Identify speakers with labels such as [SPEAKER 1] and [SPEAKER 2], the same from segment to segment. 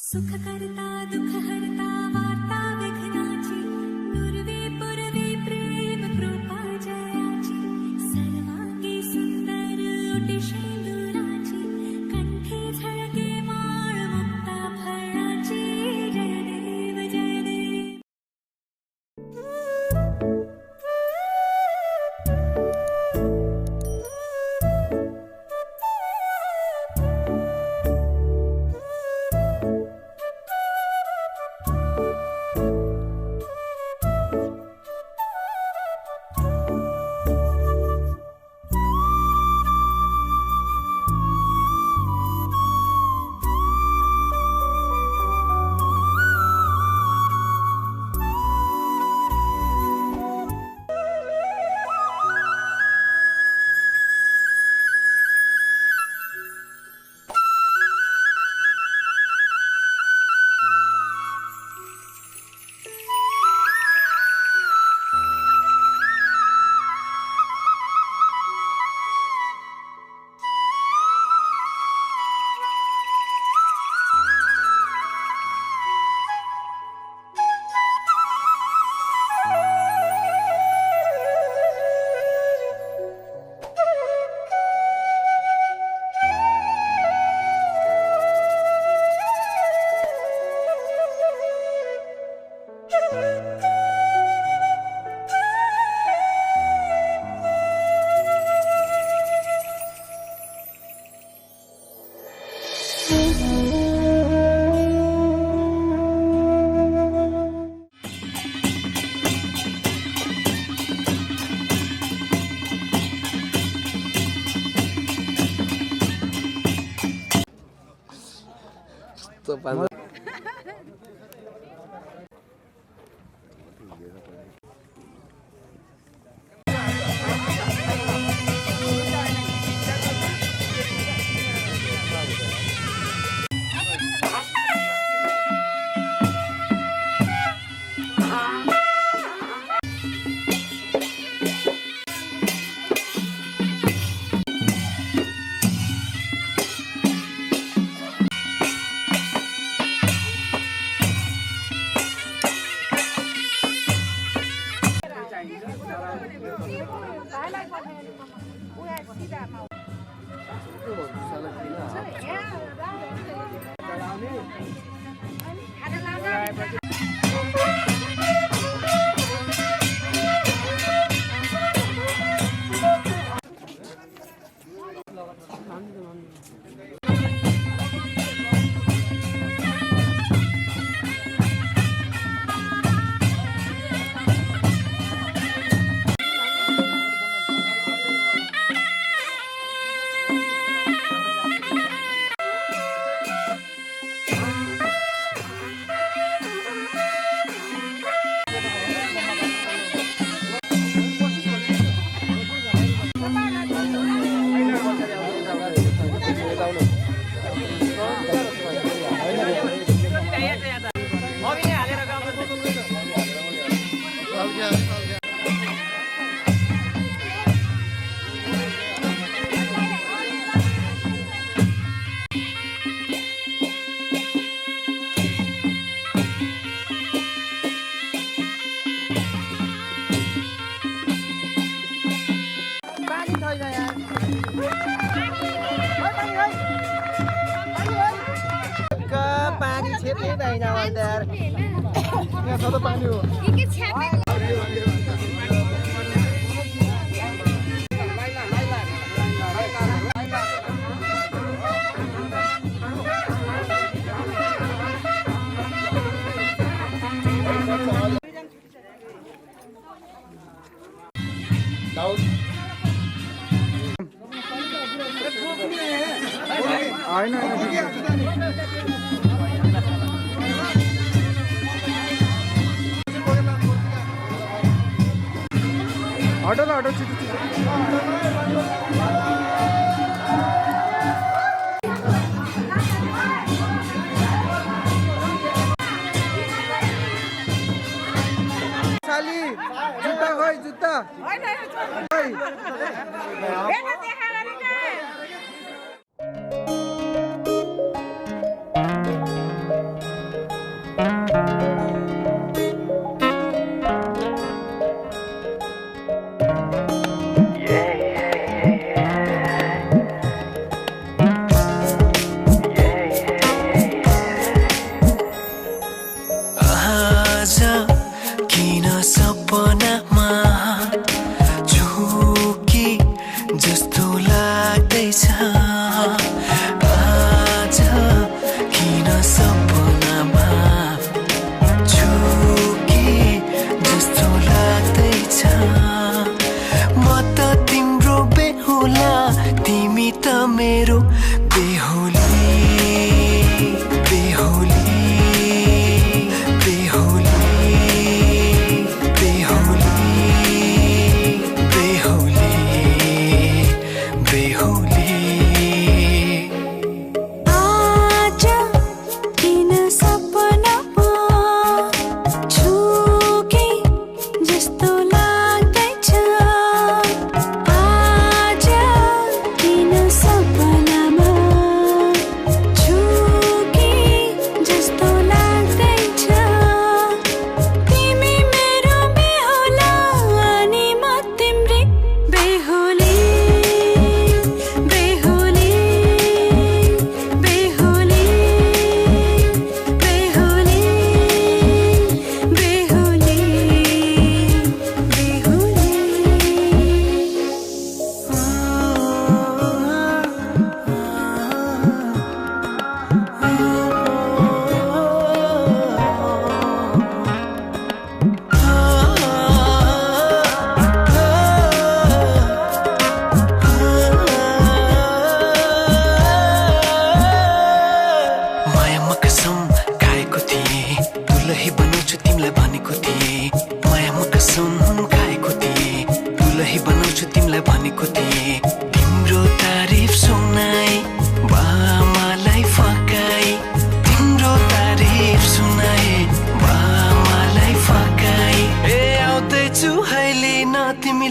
[SPEAKER 1] सुख करता दुःख हरता वार्ता विघ्नाची पूर्वी पूर्वी प्रेम कृपा जयाची सर्वांगी सुंदर ओटी शेंदुराची कंठी झळके माळ मुक्ता फळाची जय देव जय देव.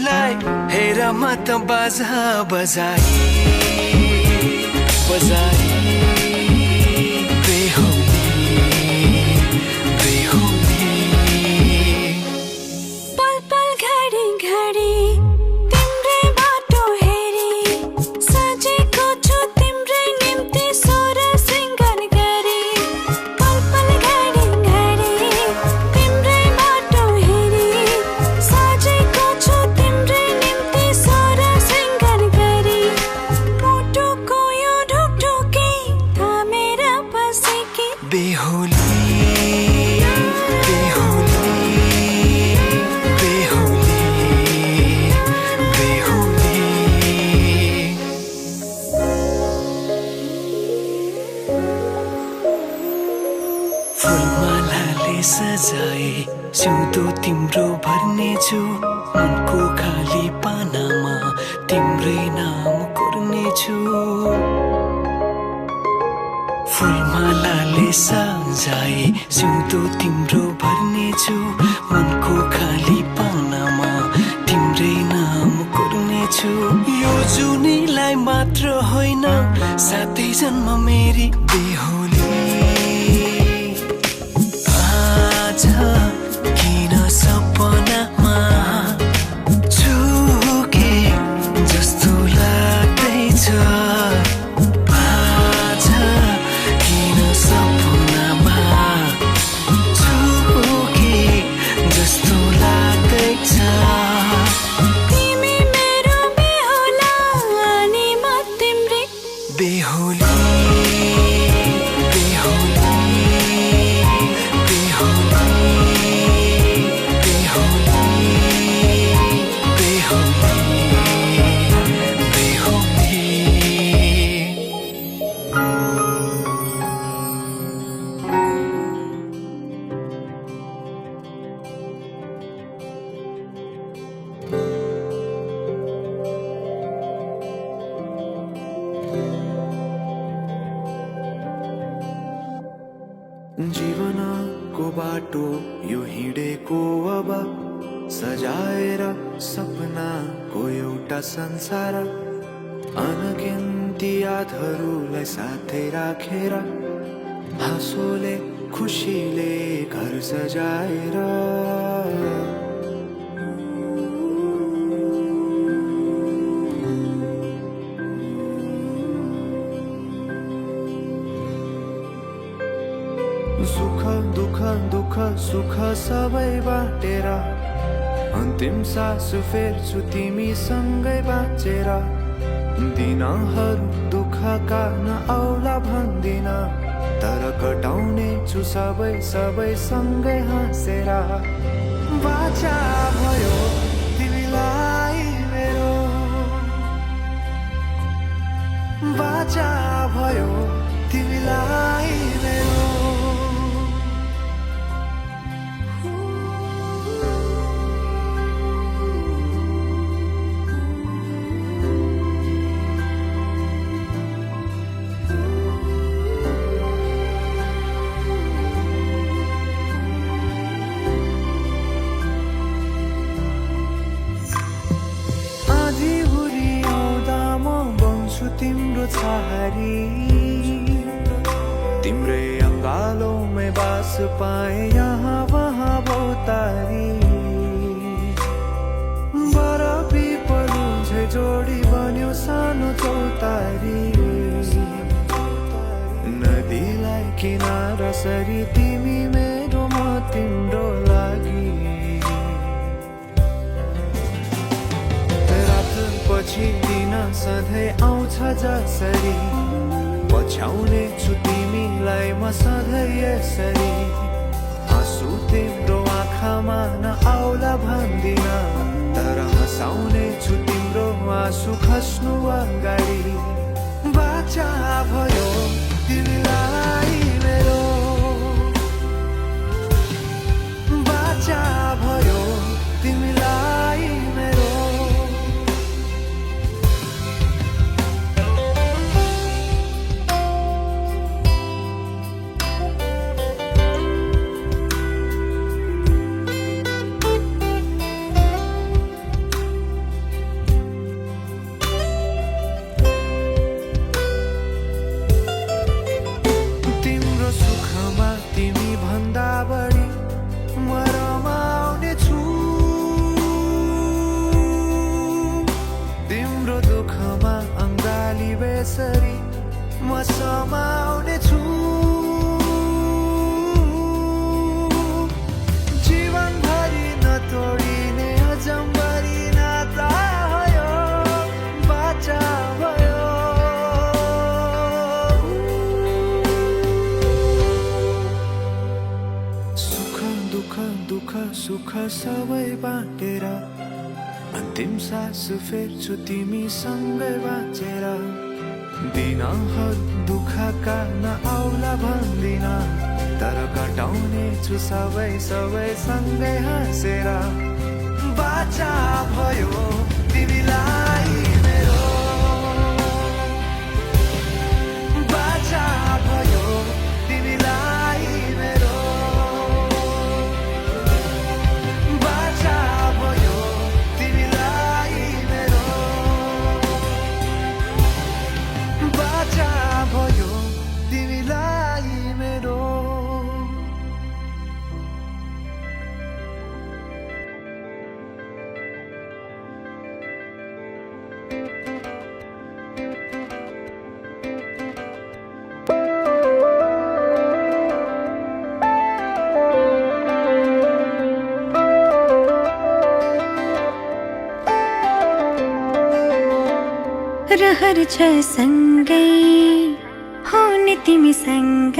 [SPEAKER 2] तिमीलाई हेर म त बाजा बजाई बजाई बेहुली बेहुली
[SPEAKER 1] पल पल घडी घडी तिम्रै बाटो हेरी सजेको छु तिम्रै निम्ति सोर सिंगार गरी पल पल घडी घडी तिम्रै बाटो हेरी सजेको छु तिम्रै निम्ति सोर सिंगार गरी मुटुको यो ढुकढुकी थामेर बसेकी
[SPEAKER 2] बेहुली बेहुली बेहुली बेहुली फुलमालाले सजाए सिउँदो तिम्रो भर्नेछु मनको खाली पानामा तिम्रै नाम कोर्नेछु फुलमालाले सजाए सिउँदो तिम्रो भर्नेछु मनको खाली पानामा तिम्रै नाम कोर्नेछु यो जुनीलाई मात्र होइन साथै जन्म मेरी बेहुली आज किन सपनामा छुके जस्तो लाग्दैछ आज किन सपनामा छुके जस्तो लाग्दैछ
[SPEAKER 1] तिमी मेरो बेहुला अनि म तिम्रै
[SPEAKER 2] बेहुली बेहुली बेहुली बेहुली बेहुली बेहुली
[SPEAKER 3] जीवनको बाटो यो हिँडेको अब सजाएर सपनाको एउटा संसार अनगिन्ती यादहरूलाई साथै राखेर हाँसोले खुसीले घर सजाएर सुख दुःख दुःख सुख सबै बाटेर अन्तिम सास फेर्छु तिमीसँगै बाँचेर दिनहरू दुःखका नआउला भन्दिन तर कटाउने छु सबै सबै सँगै हाँसेर बाचा भयो तिमीलाई मेरो बाचा भयो तिमीलाई मेरो तिम्रो छहारी तिम्रै अङ्गालोमै बास पाए यहाँ वहाँ बहुतारी बरफी पलु झै जोडी बन्यो सानो चौतारी नदीलाई किनारा सरी तिमी मेरो म तिम्रो लागि पछि दिन सधैँ आउँछ जसरी पछ्याउने छु तिमीलाई म सधैँ यसरी आँसु तिम्रो आँखामा नआउला भन्दिन तर हँसाउने छु तिम्रो आँसु खस्नु अगाडि बाचा भयो तिमीलाई मेरो बाचा भयो तिमीलाई मेरो दुःखमा तिमी भन्दा बढी म रमाउने छु तिम्रो दुःखमा अङ्गाली बेसरी म समाउने छु जीवनभरि नतोडिने अजम्बरी नाता भयो बाचा भयो सुख दुःख दुःख सुख सबै बाँटेर अन्तिम सास फेर्छु तिमीसँगै बाँचेर दिनहरु दुःखका नआउला भन्दिन तर कटाउने छु सबै सबै सँगै हाँसेर बाचा भयो तिमीलाई मेरो बाचा भयो तिमीलाई मेरो बाचा भयो तिमीलाई मेरो बाचा भयो तिमीलाई मेरो
[SPEAKER 1] रहर छ सँगै हुने तिमीसँग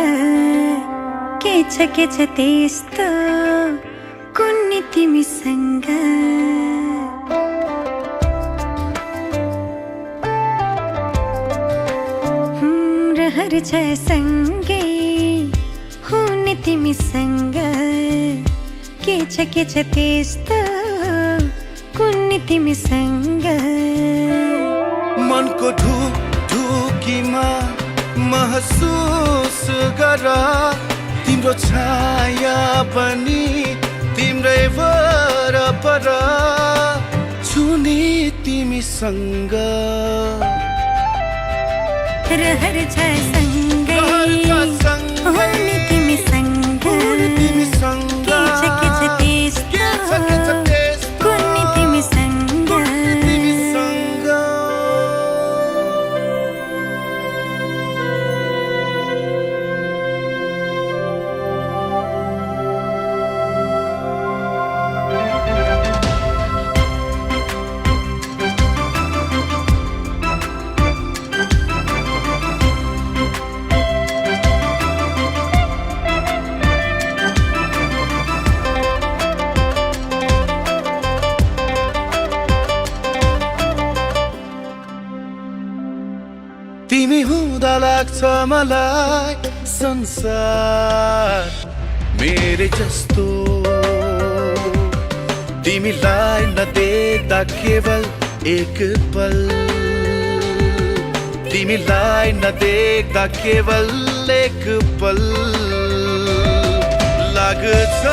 [SPEAKER 1] के छ त्यस्तो कुन्नी तिमीसँग रहर छ सँगै हुने तिमीसँग के छ त्यस्तो कुन्नी तिमीसँग
[SPEAKER 3] मनको ढुकीमा महसुस गर तिम्रो छाया पनि तिम्रै वरपर छुनी तिमीसँग
[SPEAKER 1] रहर छ सँगै हुने तिमीसँग के छ त्यस्तो कुन्नी तिमीसँग
[SPEAKER 3] तिमी हुँदा लाग्छ मलाई संसार मेरे जस्तो तिमीलाई नदेख्दा केवल एक पल तिमीलाई नदेख्दा केवल एक पल लाग्छ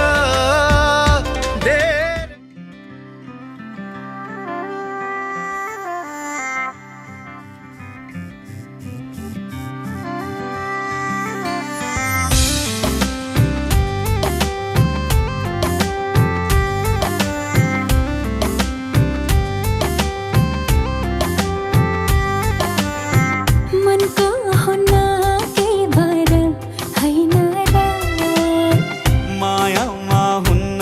[SPEAKER 1] मायामा हुन्न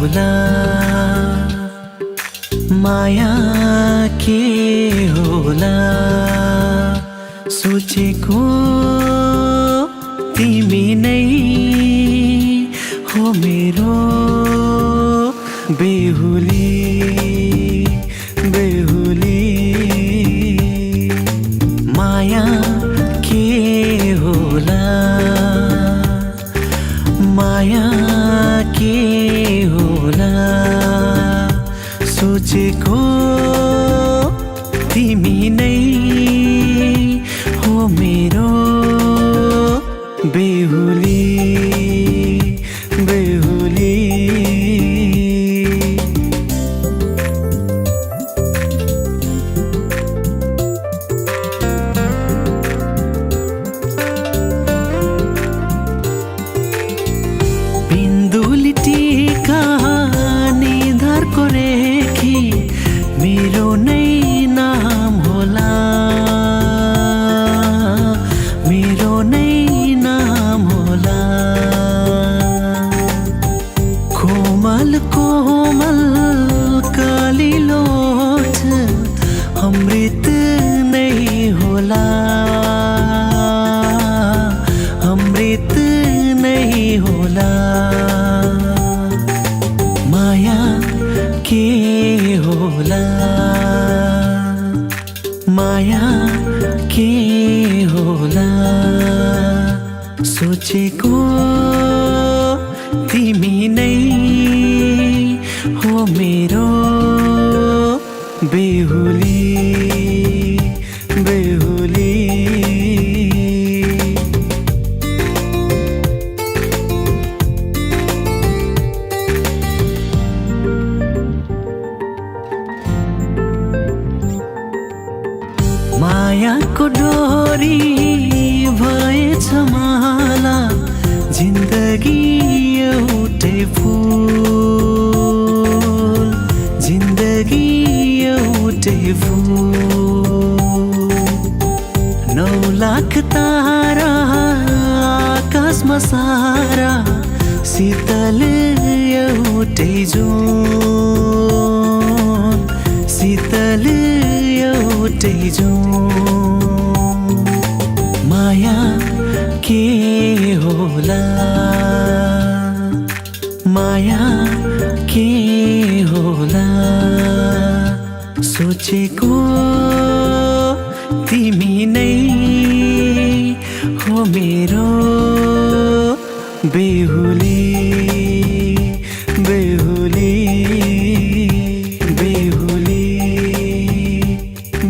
[SPEAKER 2] होला माया के होला सोचेको तिमी नै हो मेरो बेहुली बेहुली माया के होला माया के होला सोचेको तिमी नै हो मेरो बेहुली बेहुली बिन्दुली टीका निधारको रेखी मेरो नै नाम होला मेरो नै नाम होला कोमल कोमल कालिलो ओठ अमृत नै होला अमृत नै होला माया के होला माया के होला सोचेको तिमी नै हो मेरो बेहुली बेहुली मायाको डोरी भएछ माला जिन्दगी एउटै फुल जिन्दगी एउटै फुल 9 लाख तारा आकाशमा सारा शीतल एउटै जुन शीतल एउटै जुन माया के होला माया के होला सोचेको तिमी नै हो मेरो बेहुली बेहुली बेहुली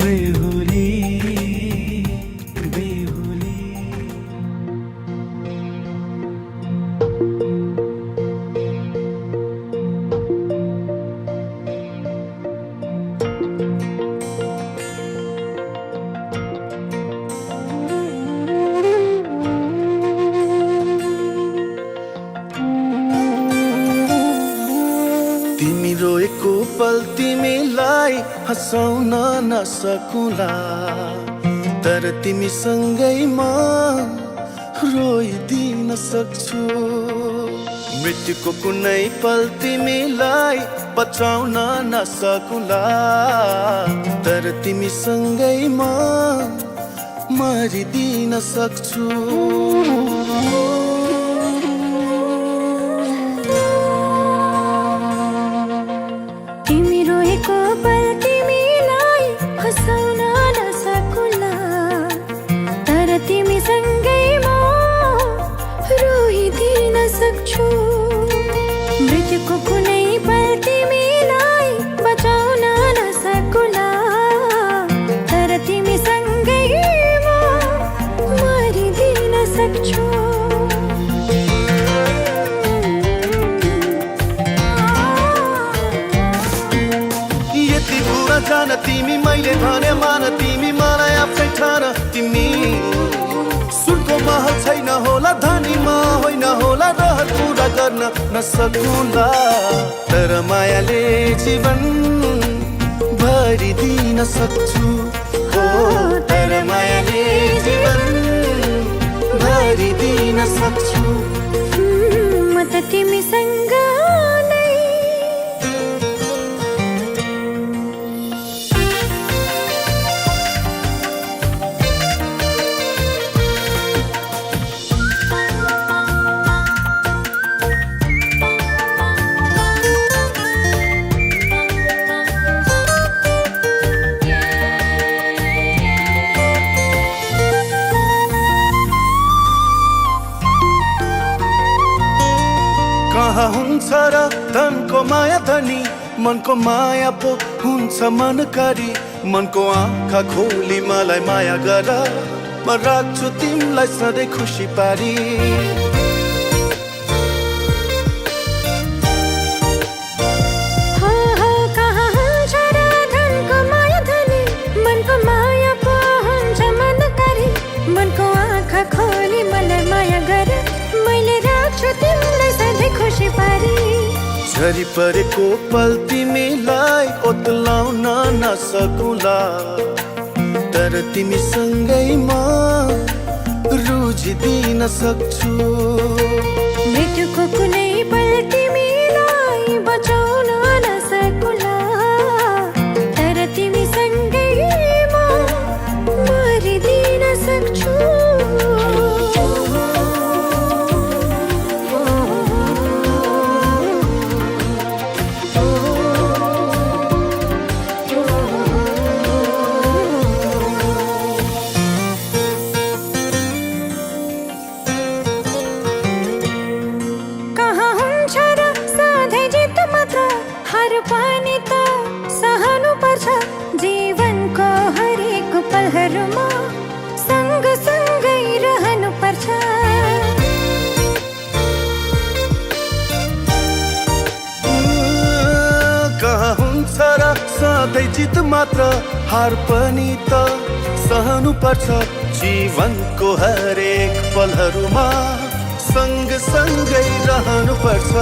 [SPEAKER 2] बेहुली बेहुली
[SPEAKER 3] तिमी रोएको पल तिमीलाई हँसाउन नसकुला तर तिमीसँगैमा रोइदिन सक्छु मृत्युको कुनै पल तिमीलाई बचाउन नसकुला तर तिमीसँगैमा मरिदिन सक्छु
[SPEAKER 1] तिमी रोएको पल तिमीलाई हँसाउन नसकुला तर तिमीसँगैमा रोइदिन सक्छु मृत्युको कुनै पल तिमीलाई बचाउन नसकुला तर तिमीसँगैमा मरिदिन सक्छु
[SPEAKER 3] जान तिमी मैले भने मान तिमी मलाई आफै ठान तिमी सुनको महल छैन होला धनीमा होइन होला रहर पुरा गर्न नसकुला तर मायाले जीवन भरिदिन सक्छु हो तर मायाले जीवन भरिदिन सक्छु
[SPEAKER 1] म त तिमीसँग नै
[SPEAKER 3] धनी मनको माया पो हुन्छ मनकारी मनको आँखा खोली मलाई माया गर म राख्छु तिमीलाई सधैँ खुसी पारी
[SPEAKER 1] खोली मलाई माया गर मैले राख्छु तिमीलाई सधैँ खुसी पारी
[SPEAKER 3] झरी परेको पल तिमीलाई ओत्लाउन नसकुला तर तिमीसँगै म रुझिदिन सक्छु
[SPEAKER 1] मृत्युको कुनै पल तिमीलाई बचाउन नसकुला तर तिमीसँगै म मरिदिन सक्छु पानी त सहनु पर्छ जीवनको हरेक पलहरूमा सँग सँगै रहनु पर्छ
[SPEAKER 3] कहाँ हुन्छ र सधैँ जित मात्र हार पनि त सहनु पर्छ जीवनको हरेक पलहरूमा सँग सँगै रहनु पर्छ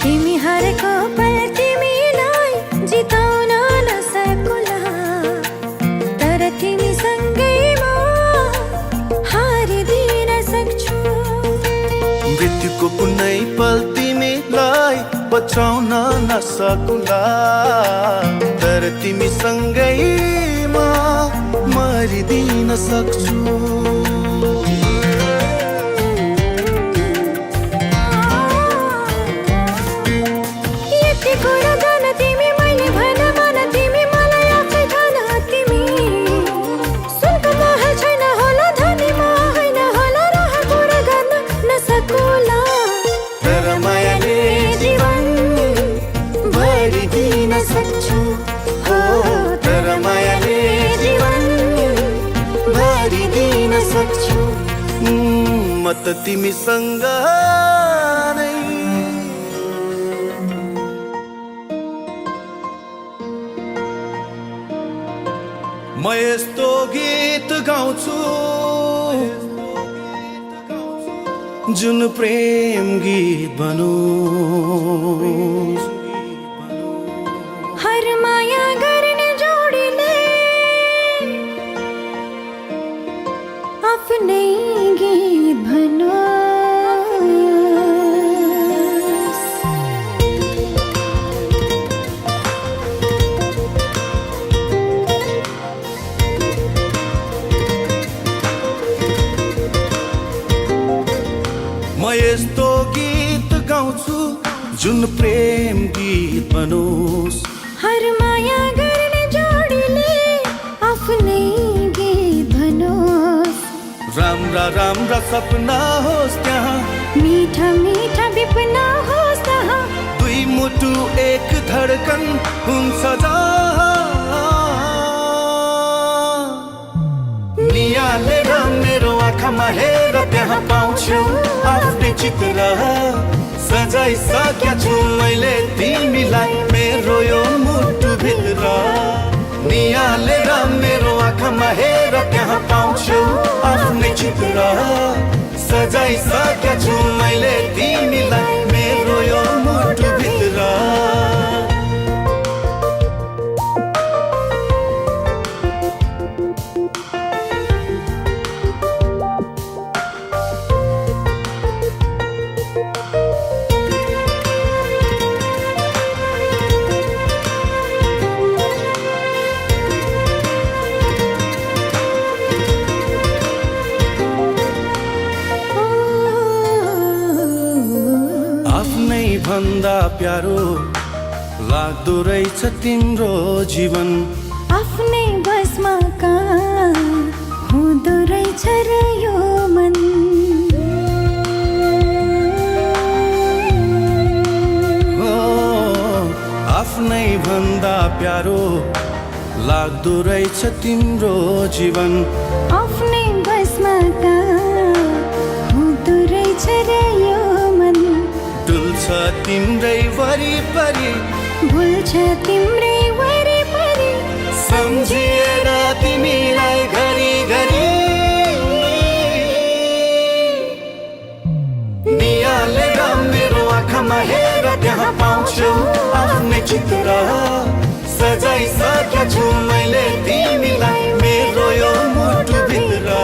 [SPEAKER 1] तिमी हारेको पल तिमीलाई जिताउन नसकुला तर तिमीसँगै म हारिदिन सक्छु
[SPEAKER 3] मृत्युको कुनै पल तिमीलाई बचाउन नसकुला तर तिमीसँगै म मरिदिन सक्छु म त तिमीसँग नै म यस्तो गीत गाउँछु जुन प्रेम गीत बनोस्
[SPEAKER 1] हर माया गर्ने जोडीले आफ्नै गीत भनोस्
[SPEAKER 3] म यस्तो गीत गाउँछु जुन प्रेम गीत बनोस्
[SPEAKER 1] हर माया गर्ने जोडीले आफ्नै गीत भनोस्
[SPEAKER 3] राम्रा राम्रा सपना होस् त्यहाँ
[SPEAKER 1] मीठा मीठा विपना होस् त्यहाँ
[SPEAKER 3] दुई मुटु एक धडकन हुन्छ नियालेर मेरो आँखामा हेर त्यहाँ पाउँछु आफ्नै चित्र सजाइसकेको छु मैले तिमीलाई मेरो यो मुटु भित्र नियालेर मेरो आँखामा हेर त्यहाँ पाउँछु आफ्नै चित्र सजाइसकेको छु मैले तिमीलाई मेरो यो मुटु भित्र भन्दा प्यारो लाग्दो रहेछ तिम्रो जीवन
[SPEAKER 1] आफ्नै बसमा कहाँ हुँदो रहेछ र यो मन
[SPEAKER 3] आफ्नै भन्दा प्यारो लाग्दो रहेछ तिम्रो जीवन
[SPEAKER 1] आफ्नै बसमा त हुँदो रहेछ र यो मन
[SPEAKER 3] डुल्छ तिम्रै वरिपरि
[SPEAKER 1] भुल्छ तिम्रै वरिपरि
[SPEAKER 3] सम्झिएर तिमीलाई घरि घरि नियालेर मेरो आँखामा हेर त्यहाँ पाउँछु आफ्नै चित्र सजाइसकेछु मैले तिमीलाई मेरो यो मुटुभित्र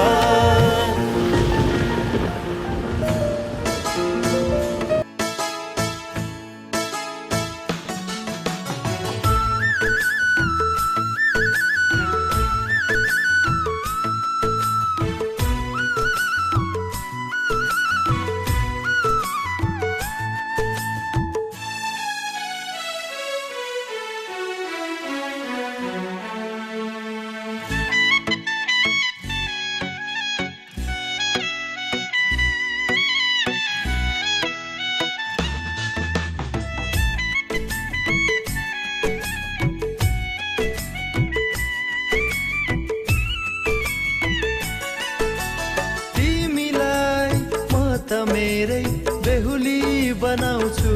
[SPEAKER 3] त मेरै बेहुली बनाउँछु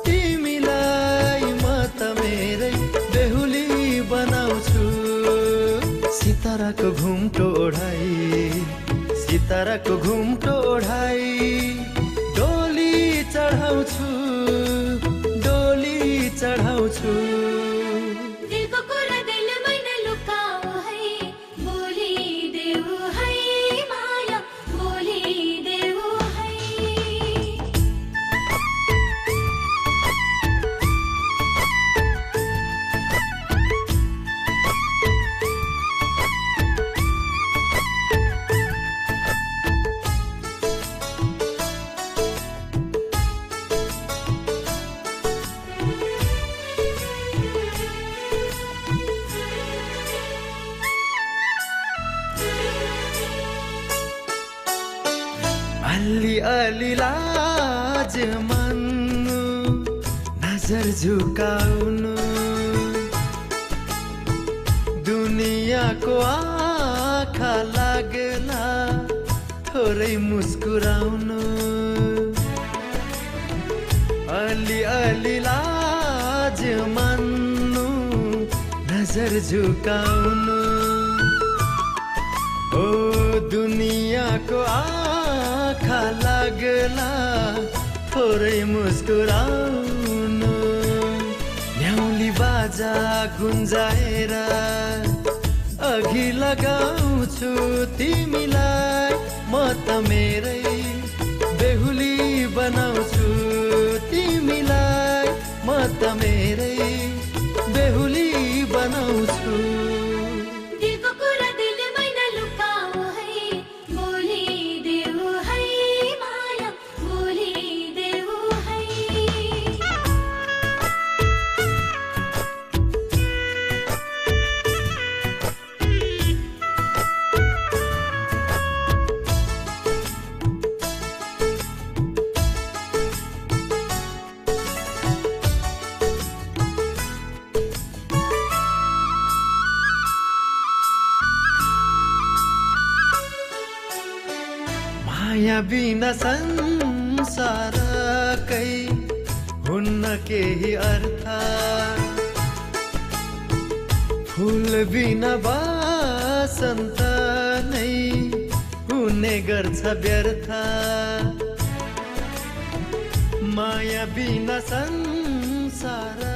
[SPEAKER 3] तिमीलाई म त मेरै बेहुली बनाउँछु सिताराको घुम्टो ओढाई डोली चढाउँछु अलि लाज मान्नु नजर झुकाउनु दुनियाँको आँखा लाग्ला थोरै मुस्कुराउनु अलि लाज मान्नु नजर झुकाउनु ओ दुनियाँको आँखा लाग्ला थोरै मुस्कुराउनु न्याउली बाजा गुन्जाएर अघि लगाउँछु तिमीलाई म त मेरै बेहुली बनाउँछु तिमीलाई म त मेरै बेहुली बनाउँछु माया बिना संसारकै हुन्न केही अर्थ फूल बिना बसन्त नै हुने गर्छ व्यर्थ माया बिना संसारकै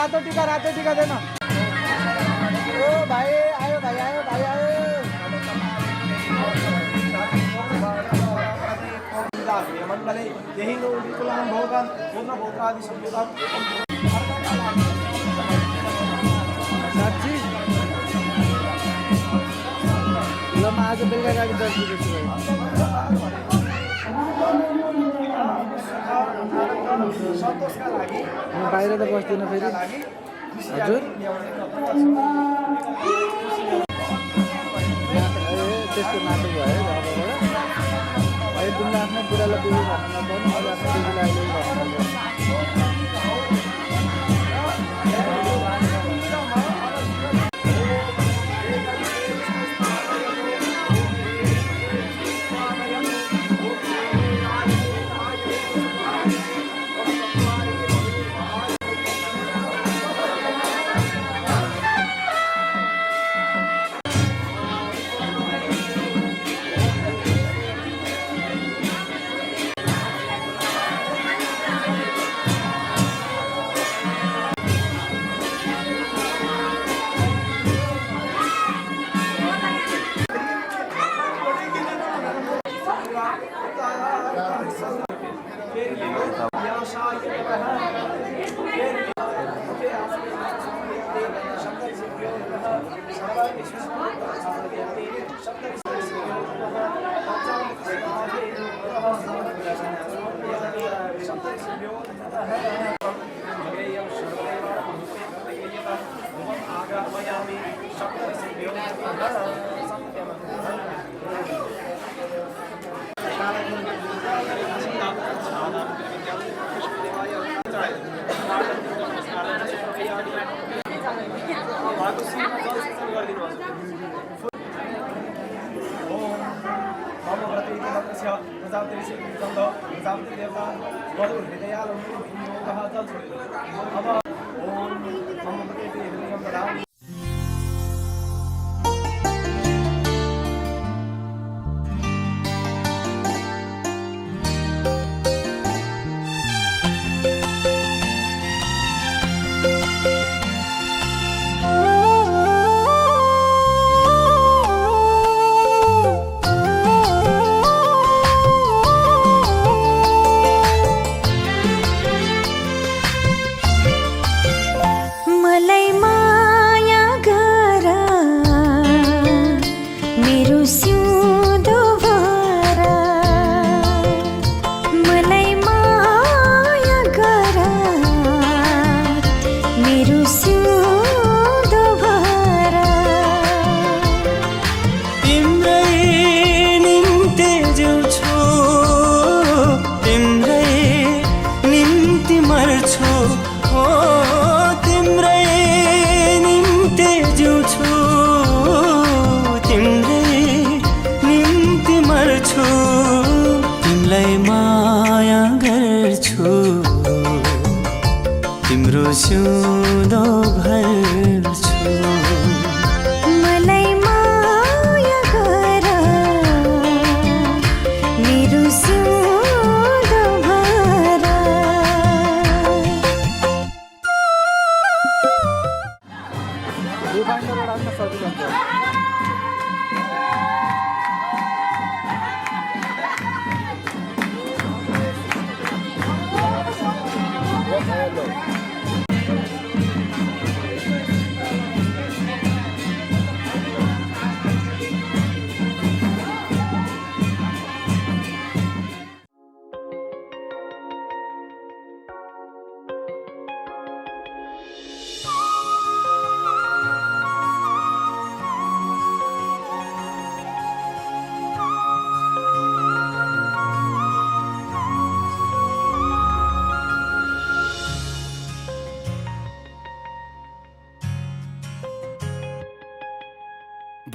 [SPEAKER 4] रातो टिका देन ओ भाइ आयो मनले यही विकलांग भोगा पूर्ण भोगादि सभ्यता साँच्ची ल म आज बेलुका गाडी 10 बजे छु सन्तोषका लागि म बाहिर त बस्दिन फेरि हजुर त्यस्तो नाटक भयो घरबाट एकदम आफ्नो बुढालाई बिहे भन्नु नपर्ने मैले आफ्नो दिदीलाई अहिले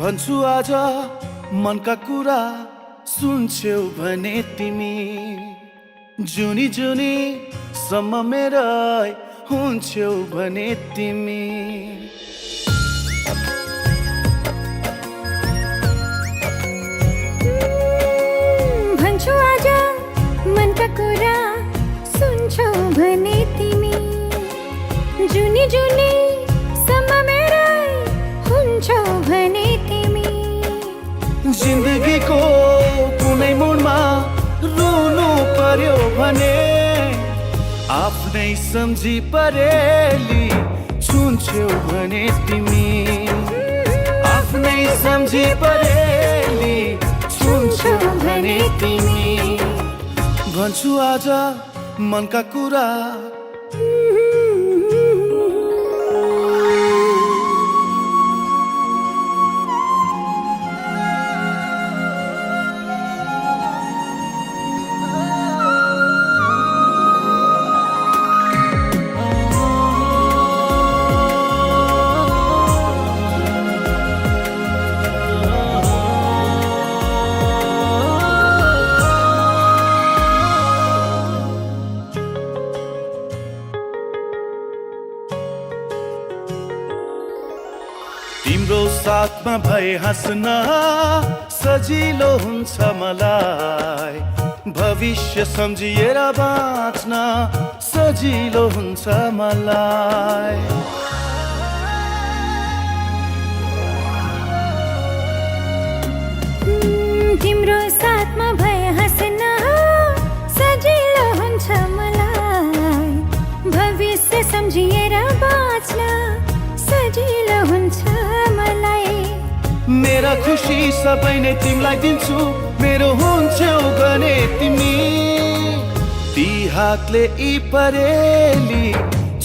[SPEAKER 3] भन्छु आज मनका कुरा सुन्छौ भने तिमी जुनी जुनी सम्म मेरा हुन्छौ भने तिमी
[SPEAKER 1] भन्छु आज मनका कुरा सुन्छौ भने तिमी जुनी बिजुली सम्म मेरै हुन्छौ भने तिमी
[SPEAKER 3] जिन्दगीको कुनै मोडमा रुनु पर्यो भने आफ्नै सम्झी परेली छुन्छौ भने तिमी आफ्नै सम्झी परेली छुन्छौ भने तिमी भन्छु आज मनका कुरा तिम्रो साथमा भए हाँस्न सजिलो हुन्छ मलाई भविष्य सम्झिएर बाँच्न सजिलो हुन्छ मलाई
[SPEAKER 1] तिम्रो साथमा भए हाँस्न सजिलो हुन्छ मलाई भविष्य सम्झिएर बाँच्न सजिलो हुन्छ मलाई
[SPEAKER 3] मेरा खुसी सबै नै तिमीलाई दिन्छु मेरो हुन्छौ भने तिमी ती हातले यी परेली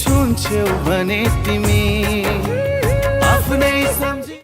[SPEAKER 3] छुन्छौ भने तिमी आफ्नै सम्झी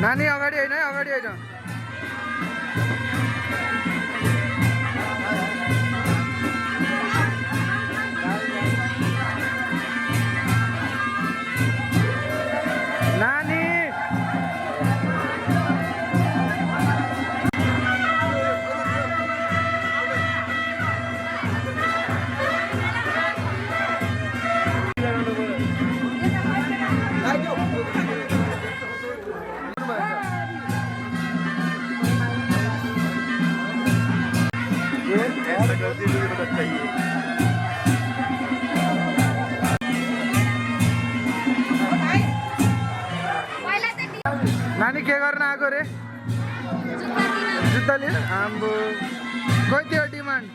[SPEAKER 4] नानी अगाडि होइन है, अगाडि होइन। नानी नानी के गर्न आएको रे? जुत्ता लिएर आम्बो कति हो डिमान्ड?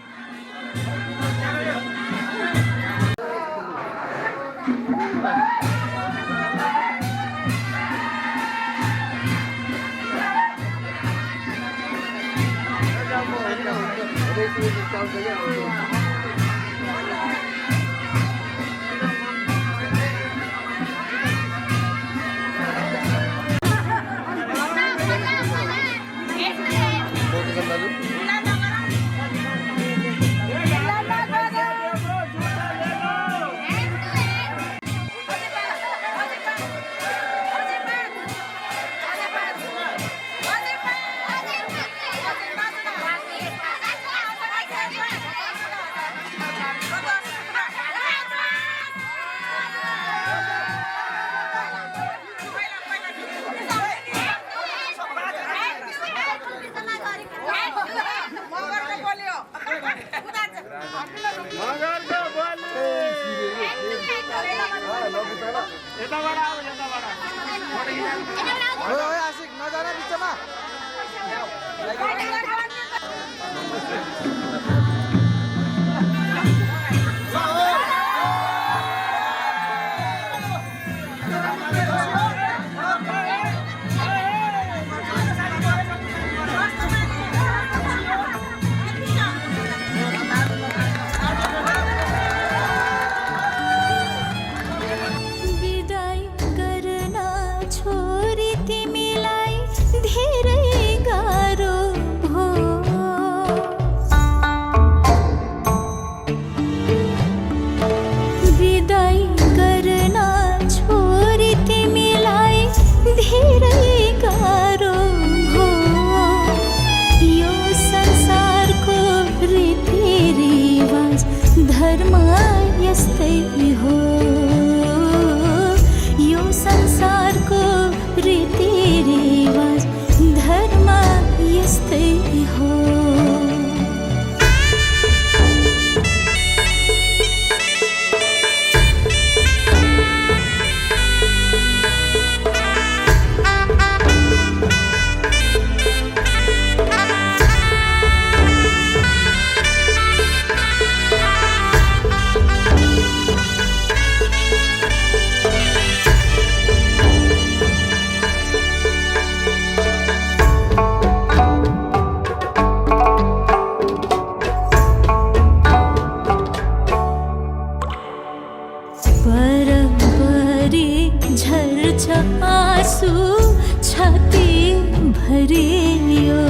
[SPEAKER 4] आशिक नजारा बिचमा
[SPEAKER 1] आँसू छाती भरियो